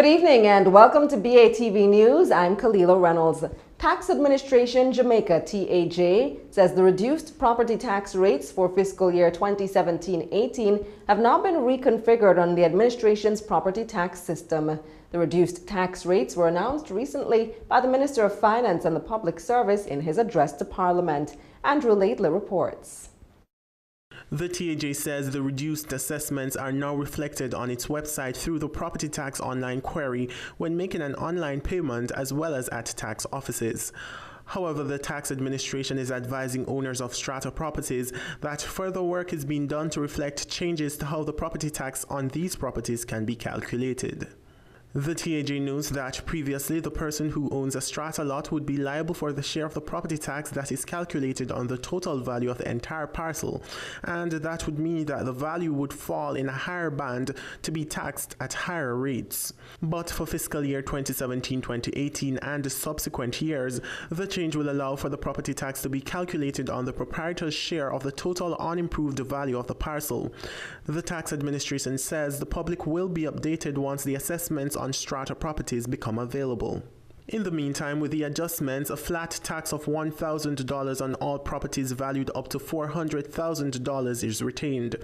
Good evening and welcome to BATV News. I'm Kalila Reynolds. Tax Administration Jamaica TAJ says the reduced property tax rates for fiscal year 2017-18 have now been reconfigured on the administration's property tax system. The reduced tax rates were announced recently by the Minister of Finance and the Public Service in his address to Parliament. Andrew Laidley reports. The TAJ says the reduced assessments are now reflected on its website through the property tax online query when making an online payment as well as at tax offices. However, the tax administration is advising owners of strata properties that further work is being done to reflect changes to how the property tax on these properties can be calculated. The TAJ notes that previously the person who owns a strata lot would be liable for the share of the property tax that is calculated on the total value of the entire parcel, and that would mean that the value would fall in a higher band to be taxed at higher rates. But for fiscal year 2017-2018 and subsequent years, the change will allow for the property tax to be calculated on the proprietor's share of the total unimproved value of the parcel. The tax administration says the public will be updated once the assessments on strata properties become available. In the meantime, with the adjustments, a flat tax of $1,000 on all properties valued up to $400,000 is retained.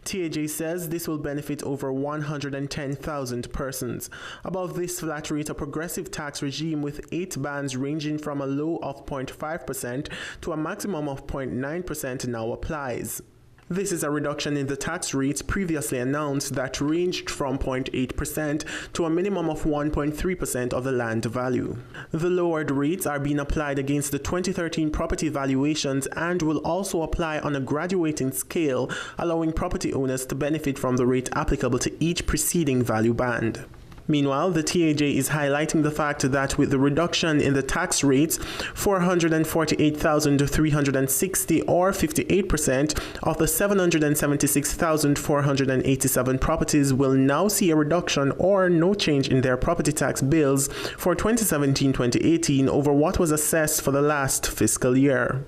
TAJ says this will benefit over 110,000 persons. Above this flat rate, a progressive tax regime with 8 bands ranging from a low of 0.5% to a maximum of 0.9% now applies. This is a reduction in the tax rates previously announced that ranged from 0.8% to a minimum of 1.3% of the land value. The lowered rates are being applied against the 2013 property valuations and will also apply on a graduating scale, allowing property owners to benefit from the rate applicable to each preceding value band. Meanwhile, the TAJ is highlighting the fact that with the reduction in the tax rates, 448,360 or 58% of the 776,487 properties will now see a reduction or no change in their property tax bills for 2017-2018 over what was assessed for the last fiscal year.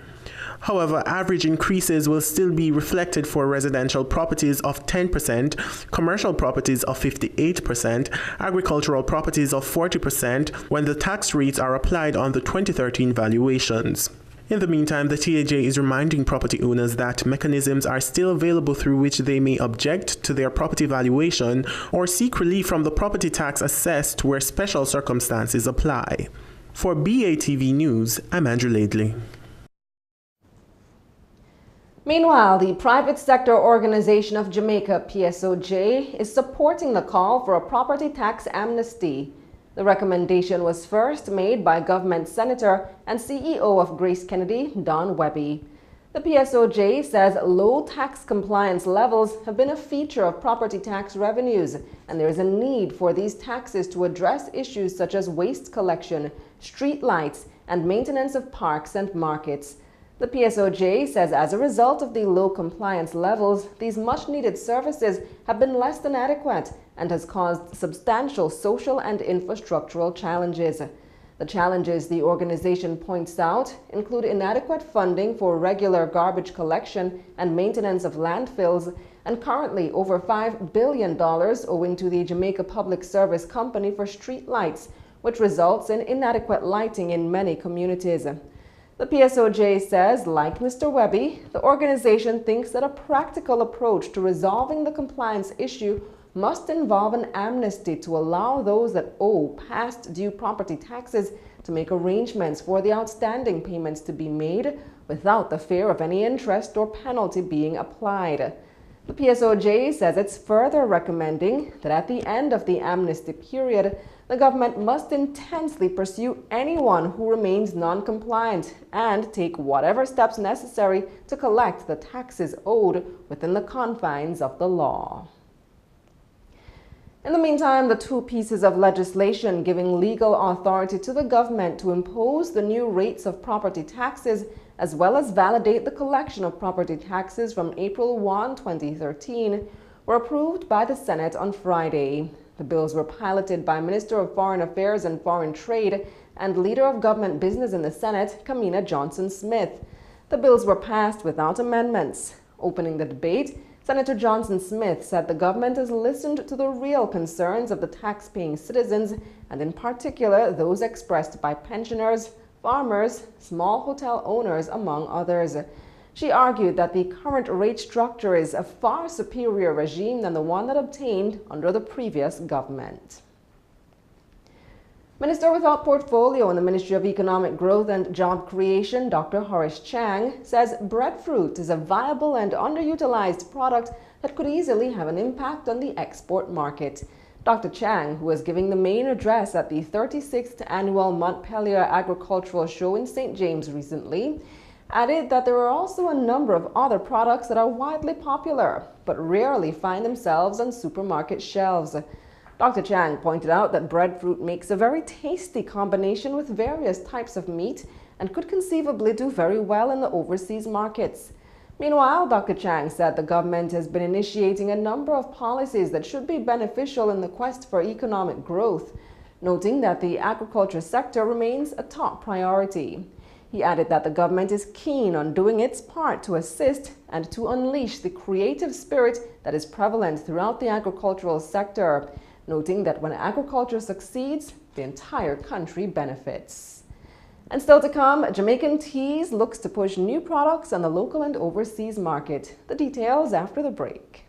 However, average increases will still be reflected for residential properties of 10%, commercial properties of 58%, agricultural properties of 40% when the tax rates are applied on the 2013 valuations. In the meantime, the TAJ is reminding property owners that mechanisms are still available through which they may object to their property valuation or seek relief from the property tax assessed where special circumstances apply. For BATV News, I'm Andrew Laidley. Meanwhile, the Private Sector Organization of Jamaica, PSOJ, is supporting the call for a property tax amnesty. The recommendation was first made by Government Senator and CEO of Grace Kennedy, Don Webby. The PSOJ says low tax compliance levels have been a feature of property tax revenues, and there is a need for these taxes to address issues such as waste collection, street lights, and maintenance of parks and markets. The PSOJ says as a result of the low compliance levels, these much-needed services have been less than adequate and has caused substantial social and infrastructural challenges. The challenges the organization points out include inadequate funding for regular garbage collection and maintenance of landfills, and currently over $5 billion owing to the Jamaica Public Service Company for streetlights, which results in inadequate lighting in many communities. The PSOJ says, like Mr. Webby, the organization thinks that a practical approach to resolving the compliance issue must involve an amnesty to allow those that owe past due property taxes to make arrangements for the outstanding payments to be made without the fear of any interest or penalty being applied. The PSOJ says it's further recommending that at the end of the amnesty period, the government must intensely pursue anyone who remains non-compliant and take whatever steps necessary to collect the taxes owed within the confines of the law. In the meantime, the two pieces of legislation giving legal authority to the government to impose the new rates of property taxes as well as validate the collection of property taxes from April 1, 2013, were approved by the Senate on Friday. The bills were piloted by Minister of Foreign Affairs and Foreign Trade and Leader of Government Business in the Senate, Kamina Johnson-Smith. The bills were passed without amendments. Opening the debate, Senator Johnson Smith said the government has listened to the real concerns of the tax-paying citizens, and in particular those expressed by pensioners, farmers, small hotel owners, among others. She argued that the current rate structure is a far superior regime than the one that obtained under the previous government. Minister without portfolio in the Ministry of Economic Growth and Job Creation, Dr. Horace Chang, says breadfruit is a viable and underutilized product that could easily have an impact on the export market. Dr. Chang, who was giving the main address at the 36th Annual Montpelier Agricultural Show in St. James recently, added that there are also a number of other products that are widely popular, but rarely find themselves on supermarket shelves. Dr. Chang pointed out that breadfruit makes a very tasty combination with various types of meat and could conceivably do very well in the overseas markets. Meanwhile, Dr. Chang said the government has been initiating a number of policies that should be beneficial in the quest for economic growth, noting that the agriculture sector remains a top priority. He added that the government is keen on doing its part to assist and to unleash the creative spirit that is prevalent throughout the agricultural sector, noting that when agriculture succeeds, the entire country benefits. And still to come, Jamaican Teas looks to push new products on the local and overseas market. The details after the break.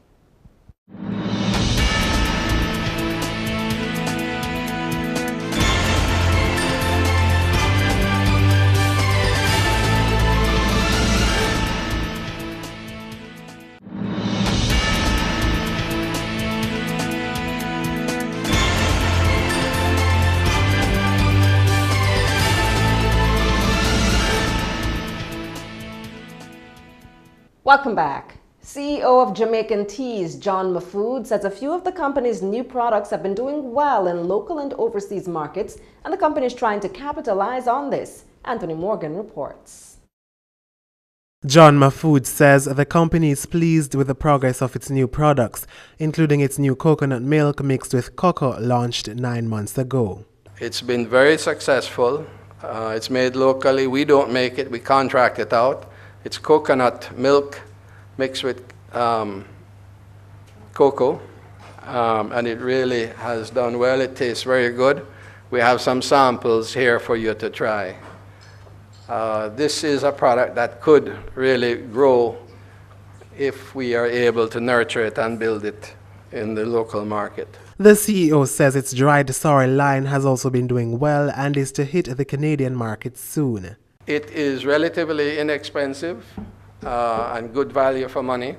Welcome back. CEO of Jamaican Teas, John Mahfood, says a few of the company's new products have been doing well in local and overseas markets, and the company is trying to capitalize on this. Anthony Morgan reports. John Mahfood says the company is pleased with the progress of its new products, including its new coconut milk mixed with cocoa launched 9 months ago. It's been very successful. It's made locally. We don't make it. We contract it out. It's coconut milk mixed with cocoa, and it really has done well. It tastes very good. We have some samples here for you to try. This is a product that could really grow if we are able to nurture it and build it in the local market. The CEO says its dried sorrel line has also been doing well and is to hit the Canadian market soon. It is relatively inexpensive and good value for money.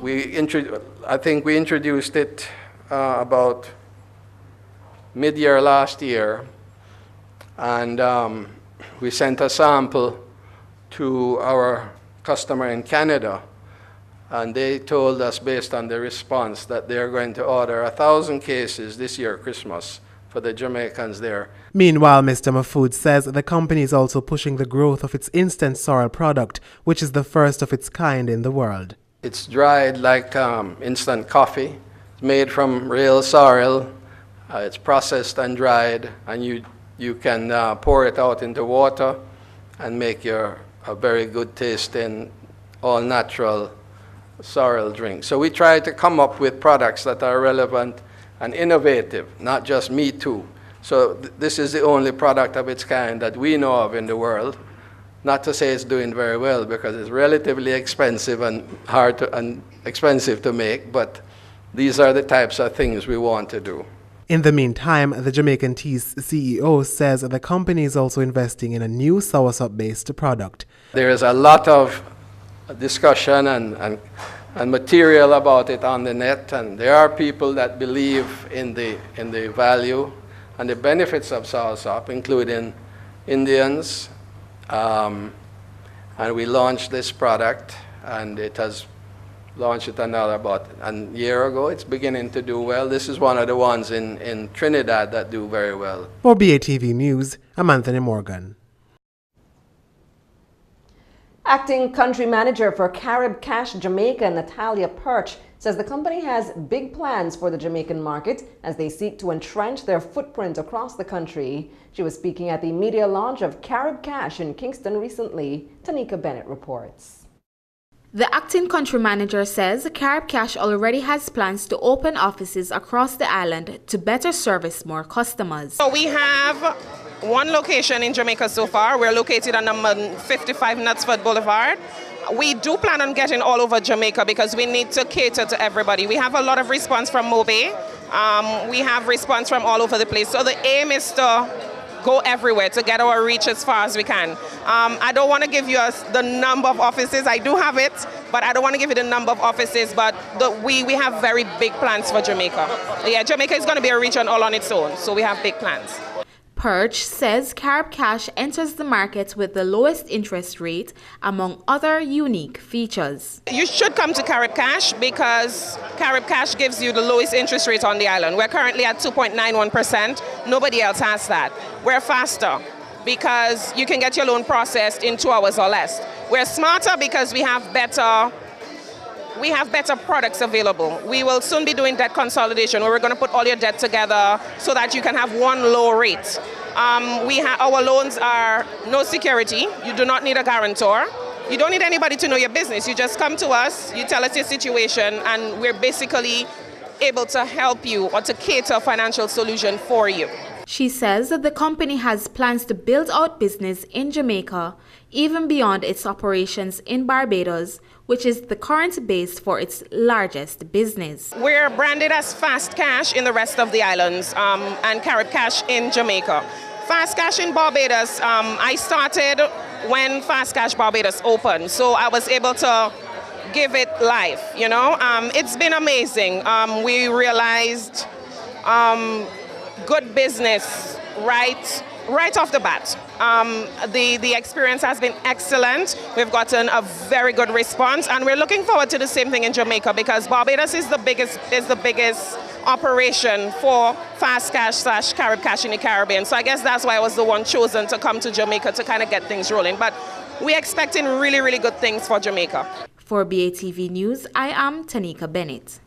I think we introduced it about mid-year last year, and we sent a sample to our customer in Canada, and they told us, based on the response, that they're going to order 1,000 cases this year, Christmas, for the Jamaicans there. Meanwhile, Mr. Mahfood says the company is also pushing the growth of its instant sorrel product, which is the first of its kind in the world. It's dried like instant coffee. It's made from real sorrel. It's processed and dried, and you can pour it out into water and make a very good tasting, all-natural sorrel drink. So we try to come up with products that are relevant and innovative, not just me too. So this is the only product of its kind that we know of in the world. Not to say it's doing very well, because it's relatively expensive and expensive to make, but these are the types of things we want to do. In the meantime, the Jamaican Teas CEO says the company is also investing in a new soursop-based product. There is a lot of discussion and material about it on the net, and there are people that believe in the value and the benefits of soursop, including Indians. And we launched this product, and it has launched it about a year ago. It's beginning to do well. This is one of the ones in Trinidad that do very well. For BATV News, I'm Anthony Morgan. Acting country manager for Carib Cash Jamaica, Natalia Perch, says the company has big plans for the Jamaican market as they seek to entrench their footprint across the country. She was speaking at the media launch of Carib Cash in Kingston recently. Tanika Bennett reports. The acting country manager says Carib Cash already has plans to open offices across the island to better service more customers. So we have one location in Jamaica so far. We're located on number 55 Knutsford Boulevard. We do plan on getting all over Jamaica because we need to cater to everybody. We have a lot of response from Mobe. We have response from all over the place. So the aim is to go everywhere to get our reach as far as we can. I don't want to give you the number of offices. I do have it, but I don't want to give you the number of offices. But we have very big plans for Jamaica. Yeah, Jamaica is going to be a region all on its own, so we have big plans. Perch says Carib Cash enters the market with the lowest interest rate, among other unique features. You should come to Carib Cash because Carib Cash gives you the lowest interest rate on the island. We're currently at 2.91%. Nobody else has that. We're faster because you can get your loan processed in 2 hours or less. We're smarter because we have better products available. We will soon be doing debt consolidation where we're going to put all your debt together so that you can have one low rate. Our loans are no security. You do not need a guarantor. You don't need anybody to know your business. You just come to us, you tell us your situation, and we're basically able to help you or to cater a financial solution for you. She says that the company has plans to build out business in Jamaica, even beyond its operations in Barbados, which is the current base for its largest business. We're branded as Fast Cash in the rest of the islands and Carib Cash in Jamaica. Fast Cash in Barbados, I started when Fast Cash Barbados opened, so I was able to give it life, you know. It's been amazing. We realized good business right off the bat. The experience has been excellent. We've gotten a very good response, and we're looking forward to the same thing in Jamaica because Barbados is the biggest operation for Fast Cash / Carib Cash in the Caribbean. So I guess that's why I was the one chosen to come to Jamaica to kind of get things rolling. But we're expecting really, really good things for Jamaica. For BATV News, I am Tanika Bennett.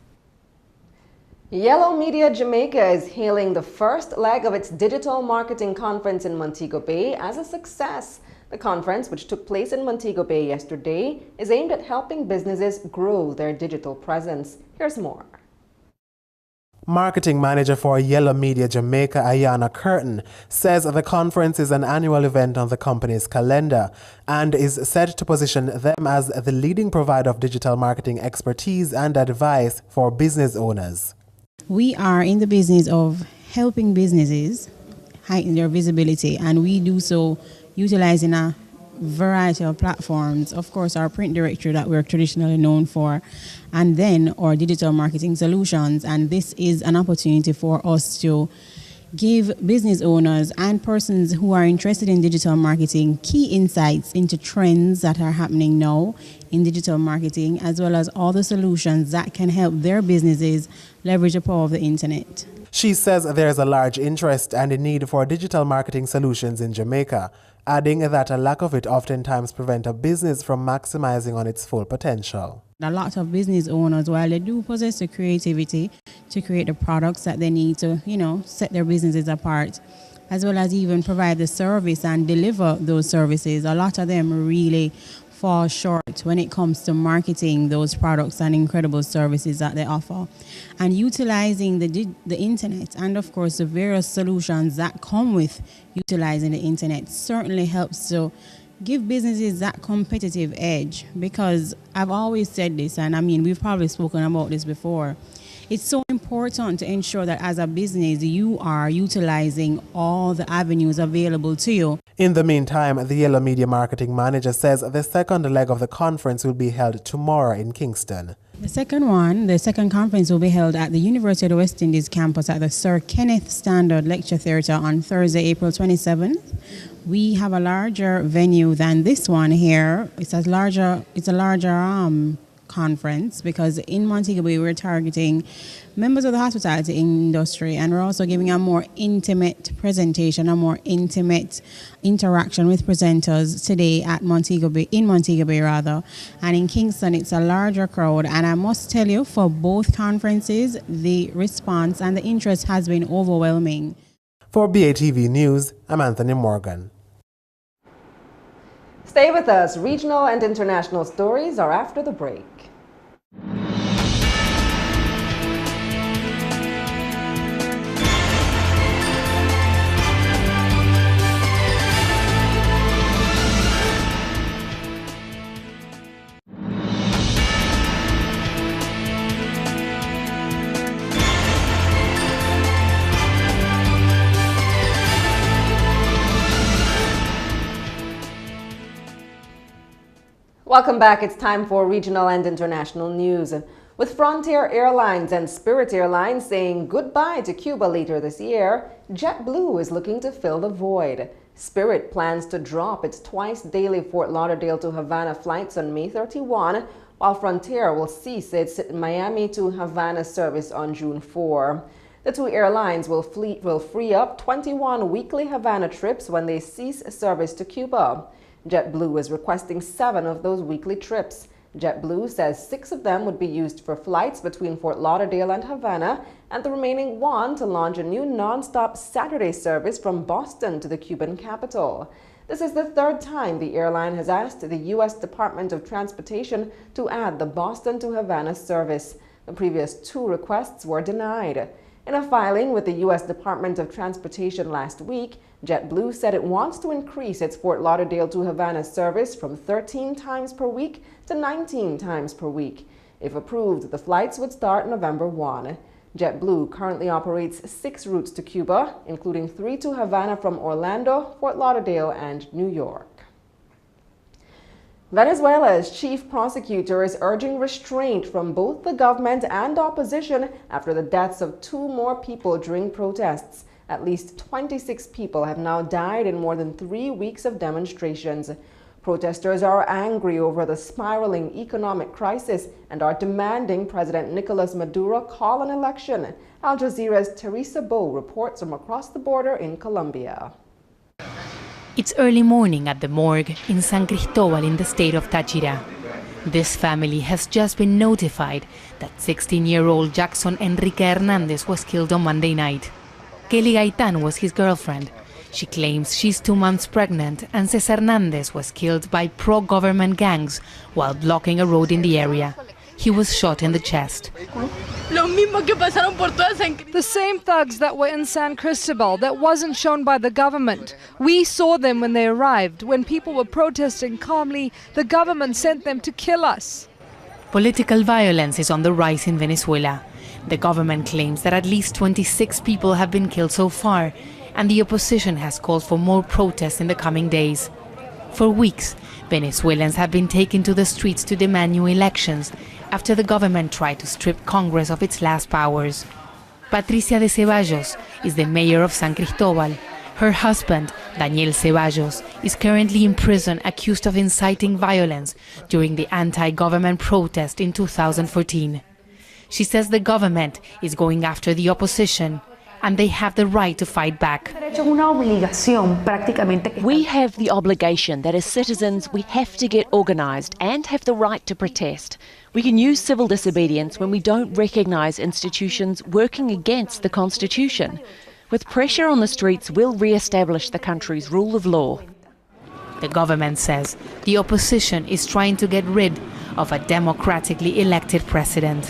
Yellow Media Jamaica is hailing the first leg of its digital marketing conference in Montego Bay as a success. The conference, which took place in Montego Bay yesterday, is aimed at helping businesses grow their digital presence. Here's more. Marketing manager for Yellow Media Jamaica, Ayana Curtin, says the conference is an annual event on the company's calendar and is set to position them as the leading provider of digital marketing expertise and advice for business owners. We are in the business of helping businesses heighten their visibility, and we do so utilizing a variety of platforms. Of course, our print directory that we're traditionally known for, and then our digital marketing solutions. And this is an opportunity for us to give business owners and persons who are interested in digital marketing key insights into trends that are happening now in digital marketing, as well as all the solutions that can help their businesses leverage the power of the internet. She says there is a large interest and a need for digital marketing solutions in Jamaica, adding that a lack of it oftentimes prevents a business from maximizing on its full potential. A lot of business owners, while they do possess the creativity to create the products that they need to, set their businesses apart, as well as even provide the service and deliver those services, a lot of them really fall short when it comes to marketing those products and incredible services that they offer. And utilizing the internet and, of course, the various solutions that come with utilizing the internet certainly helps to give businesses that competitive edge, because I've always said this, and we've probably spoken about this before. It's so important to ensure that as a business, you are utilizing all the avenues available to you. In the meantime, the Yellow Media Marketing Manager says the second leg of the conference will be held tomorrow in Kingston. The second conference will be held at the University of the West Indies campus at the Sir Kenneth Standard Lecture Theatre on Thursday, April 27th. We have a larger venue than this one here. It's a larger conference because in Montego Bay we're targeting members of the hospitality industry, and we're also giving a more intimate presentation, a more intimate interaction with presenters today at Montego Bay, and in Kingston it's a larger crowd. And I must tell you, for both conferences, the response and the interest has been overwhelming. For BATV News, I'm Anthony Morgan. Stay with us. Regional and international stories are after the break. Welcome back. It's time for regional and international news. With Frontier Airlines and Spirit Airlines saying goodbye to Cuba later this year, JetBlue is looking to fill the void. Spirit plans to drop its twice-daily Fort Lauderdale to Havana flights on May 31, while Frontier will cease its Miami to Havana service on June 4. The two airlines will free up 21 weekly Havana trips when they cease service to Cuba. JetBlue is requesting 7 of those weekly trips. JetBlue says 6 of them would be used for flights between Fort Lauderdale and Havana, and the remaining 1 to launch a new non-stop Saturday service from Boston to the Cuban capital. This is the 3rd time the airline has asked the U.S. Department of Transportation to add the Boston to Havana service. The previous 2 requests were denied. In a filing with the U.S. Department of Transportation last week, JetBlue said it wants to increase its Fort Lauderdale to Havana service from 13 times per week to 19 times per week. If approved, the flights would start November 1. JetBlue currently operates 6 routes to Cuba, including 3 to Havana from Orlando, Fort Lauderdale, and New York. Venezuela's chief prosecutor is urging restraint from both the government and opposition after the deaths of 2 more people during protests. At least 26 people have now died in more than 3 weeks of demonstrations. Protesters are angry over the spiraling economic crisis and are demanding President Nicolas Maduro call an election. Al Jazeera's Teresa Bow reports from across the border in Colombia. It's early morning at the morgue in San Cristobal in the state of Táchira. This family has just been notified that 16-year-old Jackson Enrique Hernandez was killed on Monday night. Kelly Gaitan was his girlfriend. She claims she's 2 months pregnant, and says Hernandez was killed by pro-government gangs while blocking a road in the area. He was shot in the chest. The same thugs that were in San Cristobal that wasn't shown by the government. We saw them when they arrived. When people were protesting calmly, the government sent them to kill us. Political violence is on the rise in Venezuela. The government claims that at least 26 people have been killed so far, and the opposition has called for more protests in the coming days. For weeks, Venezuelans have been taken to the streets to demand new elections after the government tried to strip Congress of its last powers. Patricia de Ceballos is the mayor of San Cristobal. Her husband, Daniel Ceballos, is currently in prison accused of inciting violence during the anti-government protest in 2014. She says the government is going after the opposition, and they have the right to fight back. We have the obligation that as citizens we have to get organised and have the right to protest. We can use civil disobedience when we don't recognise institutions working against the Constitution. With pressure on the streets, we'll re-establish the country's rule of law. The government says the opposition is trying to get rid of a democratically elected president.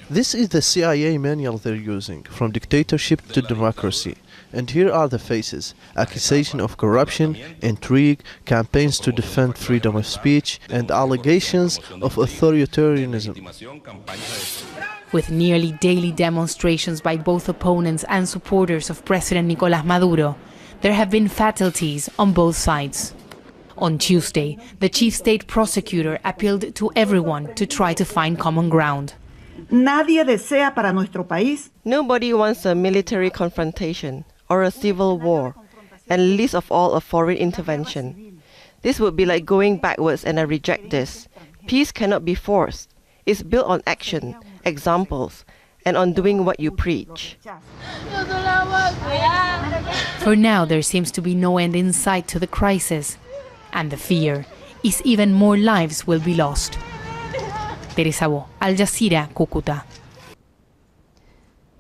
This is the CIA manual they're using, from dictatorship to democracy. And here are the faces: accusation of corruption, intrigue, campaigns to defend freedom of speech, and allegations of authoritarianism. With nearly daily demonstrations by both opponents and supporters of President Nicolás Maduro, there have been fatalities on both sides. On Tuesday, the chief state prosecutor appealed to everyone to try to find common ground. Nobody wants a military confrontation or a civil war, and least of all a foreign intervention. This would be like going backwards, and I reject this. Peace cannot be forced. It's built on action, examples, and on doing what you preach. For now, there seems to be no end in sight to the crisis. And the fear is even more lives will be lost. Teresa Bo, Al Jazeera, Cúcuta.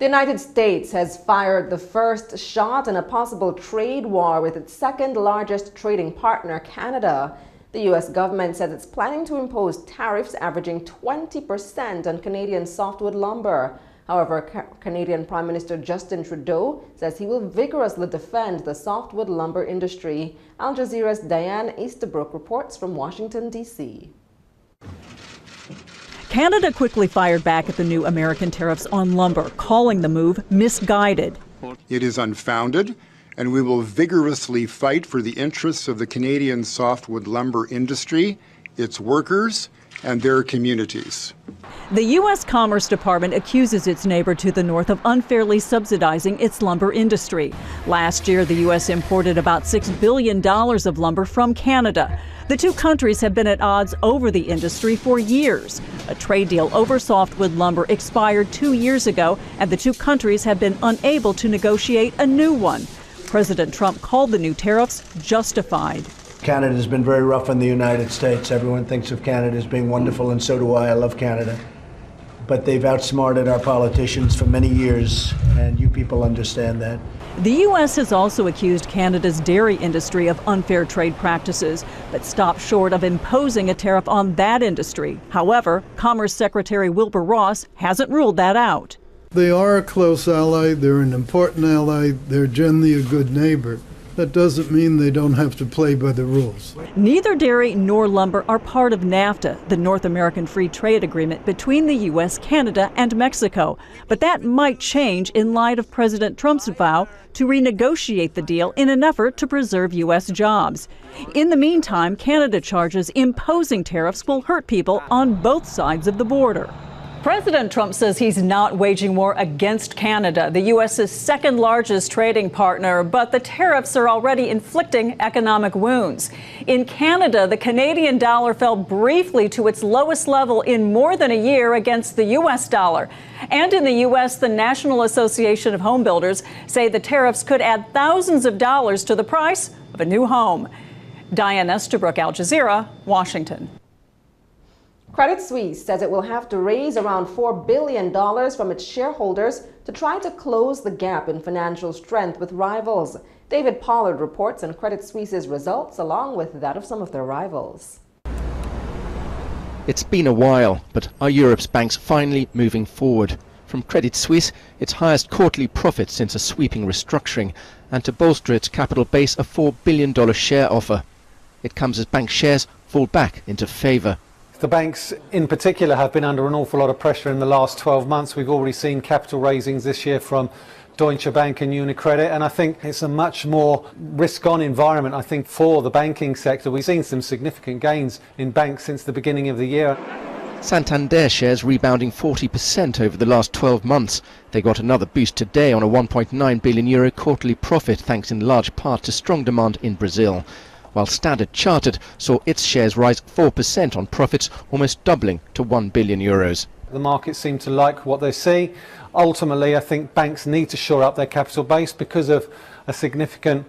The United States has fired the first shot in a possible trade war with its second largest trading partner, Canada. The U.S. government says it's planning to impose tariffs averaging 20% on Canadian softwood lumber. However, Canadian Prime Minister Justin Trudeau says he will vigorously defend the softwood lumber industry. Al Jazeera's Diane Easterbrook reports from Washington, D.C. Canada quickly fired back at the new American tariffs on lumber, calling the move misguided. It is unfounded, and we will vigorously fight for the interests of the Canadian softwood lumber industry, its workers, and their communities. The U.S. Commerce Department accuses its neighbor to the north of unfairly subsidizing its lumber industry. Last year, the U.S. imported about $6 billion of lumber from Canada. The two countries have been at odds over the industry for years. A trade deal over softwood lumber expired 2 years ago, and the two countries have been unable to negotiate a new one. President Trump called the new tariffs justified. Canada has been very rough on the United States. Everyone thinks of Canada as being wonderful, and so do I. I love Canada. But they've outsmarted our politicians for many years, and you people understand that. The U.S. has also accused Canada's dairy industry of unfair trade practices, but stopped short of imposing a tariff on that industry. However, Commerce Secretary Wilbur Ross hasn't ruled that out. They are a close ally, they're an important ally, they're generally a good neighbor. That doesn't mean they don't have to play by the rules. Neither dairy nor lumber are part of NAFTA, the North American Free Trade Agreement between the U.S., Canada, and Mexico. But that might change in light of President Trump's vow to renegotiate the deal in an effort to preserve U.S. jobs. In the meantime, Canada charges imposing tariffs will hurt people on both sides of the border. President Trump says he's not waging war against Canada, the U.S.'s second largest trading partner, but the tariffs are already inflicting economic wounds. In Canada, the Canadian dollar fell briefly to its lowest level in more than a year against the U.S. dollar. And in the U.S., the National Association of Home Builders say the tariffs could add thousands of dollars to the price of a new home. Diane Easterbrook, Al Jazeera, Washington. Credit Suisse says it will have to raise around $4 billion from its shareholders to try to close the gap in financial strength with rivals. David Pollard reports on Credit Suisse's results along with that of some of their rivals. It's been a while, but are Europe's banks finally moving forward? From Credit Suisse, its highest quarterly profit since a sweeping restructuring, and to bolster its capital base, a $4 billion share offer. It comes as bank shares fall back into favour. The banks in particular have been under an awful lot of pressure in the last 12 months. We've already seen capital raisings this year from Deutsche Bank and UniCredit, and I think it's a much more risk-on environment, I think, for the banking sector. We've seen some significant gains in banks since the beginning of the year. Santander shares rebounding 40% over the last 12 months. They got another boost today on a €1.9 billion quarterly profit, thanks in large part to strong demand in Brazil. While Standard Chartered saw its shares rise 4% on profits, almost doubling to €1 billion. The markets seem to like what they see. Ultimately, I think banks need to shore up their capital base because of a significant,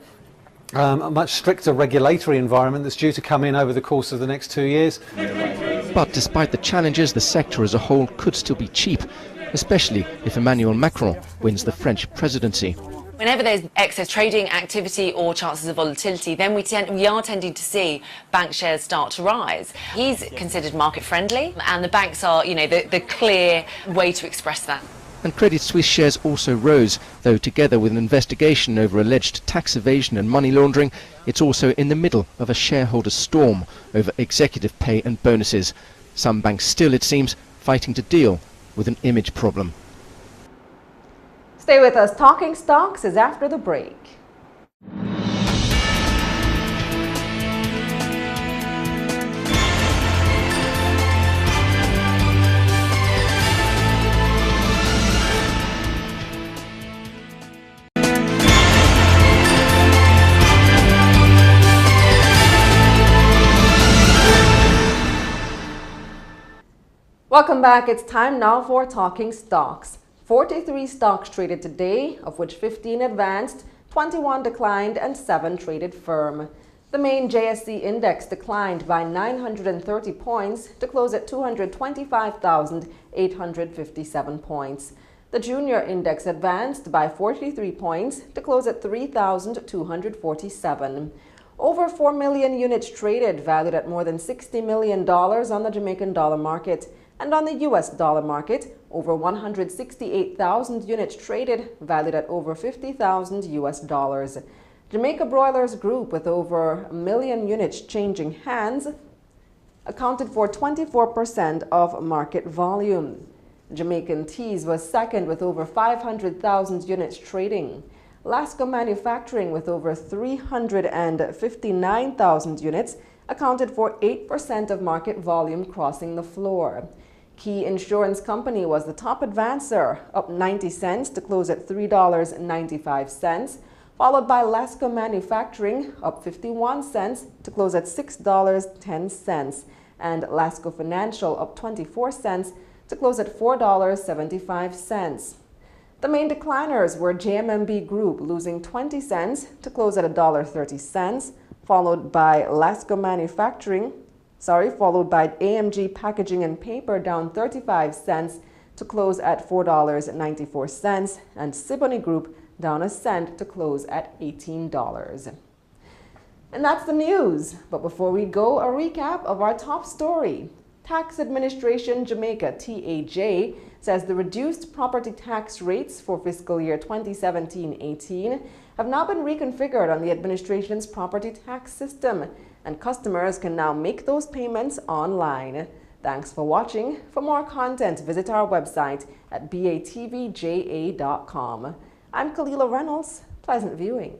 a much stricter regulatory environment that's due to come in over the course of the next 2 years. But despite the challenges, the sector as a whole could still be cheap, especially if Emmanuel Macron wins the French presidency. Whenever there's excess trading activity or chances of volatility, then we are tending to see bank shares start to rise. He's considered market friendly, and the banks are, the clear way to express that. And Credit Suisse shares also rose, though together with an investigation over alleged tax evasion and money laundering, it's also in the middle of a shareholder storm over executive pay and bonuses. Some banks still, it seems, fighting to deal with an image problem. Stay with us. Talking Stocks is after the break. Welcome back. It's time now for Talking Stocks. 43 stocks traded today, of which 15 advanced, 21 declined, and 7 traded firm. The main JSE index declined by 930 points to close at 225,857 points. The junior index advanced by 43 points to close at 3,247. Over 4 million units traded, valued at more than $60 million on the Jamaican dollar market. And on the U.S. dollar market, over 168,000 units traded, valued at over $50,000 US dollars. Jamaica Broilers Group, with over 1 million units changing hands, accounted for 24% of market volume. Jamaican Teas was second with over 500,000 units trading. Lasco Manufacturing, with over 359,000 units, accounted for 8% of market volume crossing the floor. Key Insurance Company was the top advancer, up 90 cents to close at $3.95, followed by Lasco Manufacturing, up 51 cents to close at $6.10, and Lasco Financial, up 24 cents to close at $4.75. The main decliners were JMMB Group, losing 20 cents to close at $1.30, followed by Lasco Manufacturing, followed by AMG Packaging and Paper, down 35 cents to close at $4.94, and Siboney Group down a cent to close at $18. And that's the news. But before we go, a recap of our top story. Tax Administration Jamaica, TAJ, says the reduced property tax rates for fiscal year 2017-18 have now been reconfigured on the administration's property tax system, and customers can now make those payments online. Thanks for watching. For more content, visit our website at batvja.com. I'm Kalila Reynolds. Pleasant viewing.